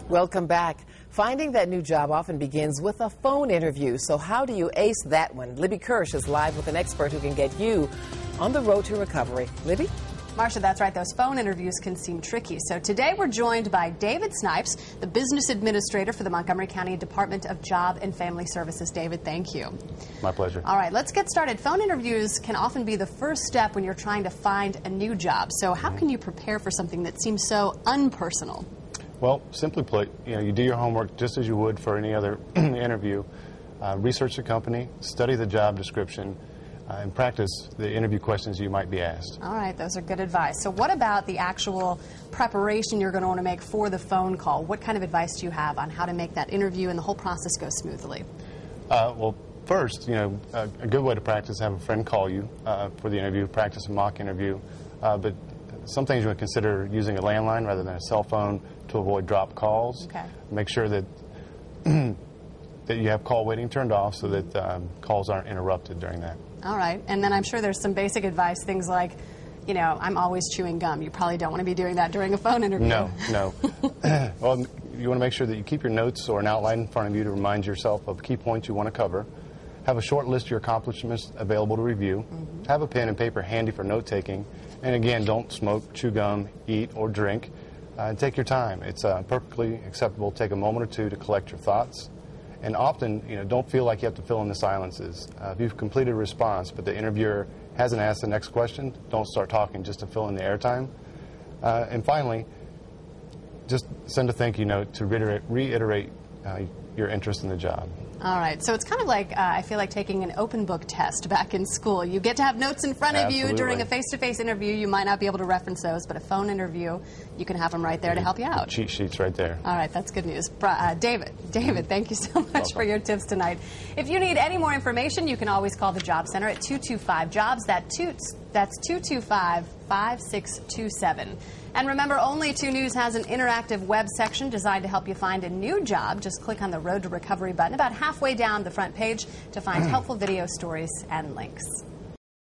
Welcome back. Finding that new job often begins with a phone interview. So how do you ace that one? Libby Kirsch is live with an expert who can get you on the road to recovery. Libby? Marcia, that's right. Those phone interviews can seem tricky. So today we're joined by David Snipes, the business administrator for the Montgomery County Department of Job and Family Services. David, thank you. My pleasure. All right, let's get started. Phone interviews can often be the first step when you're trying to find a new job. So how can you prepare for something that seems so unpersonal? Well, simply put, you do your homework just as you would for any other interview. Research the company, study the job description, and practice the interview questions you might be asked. All right, those are good advice. So what about the actual preparation you're going to want to make for the phone call? What kind of advice do you have on how to make that interview and the whole process go smoothly? Well, first, a good way to practice is have a friend call you for the interview, practice a mock interview. But some things you would consider using a landline rather than a cell phone to avoid dropped calls. Okay. Make sure that that you have call waiting turned off so that calls aren't interrupted during that. All right, and then I'm sure there's some basic advice, things like, I'm always chewing gum. You probably don't want to be doing that during a phone interview. No. Well, you want to make sure that you keep your notes or an outline in front of you to remind yourself of key points you want to cover. Have a short list of your accomplishments available to review. Have a pen and paper handy for note-taking. And again, don't smoke, chew gum, eat, or drink. Take your time. It's perfectly acceptable to take a moment or two to collect your thoughts. And often, don't feel like you have to fill in the silences. If you've completed a response, but the interviewer hasn't asked the next question, don't start talking just to fill in the airtime. And finally, just send a thank you note to reiterate your interest in the job. All right, so it's kind of like, I feel like taking an open book test back in school. You get to have notes in front of you. During a face-to-face interview, you might not be able to reference those, but a phone interview, you can have them right there to help you out. Cheat sheets right there. All right, that's good news. David, thank you so much for your tips tonight. If you need any more information, you can always call the Job Center at 225-JOBS. That's 225-5627. And remember, Only 2 News has an interactive web section designed to help you find a new job. Just click on the Road to Recovery button about halfway down the front page to find helpful video stories and links.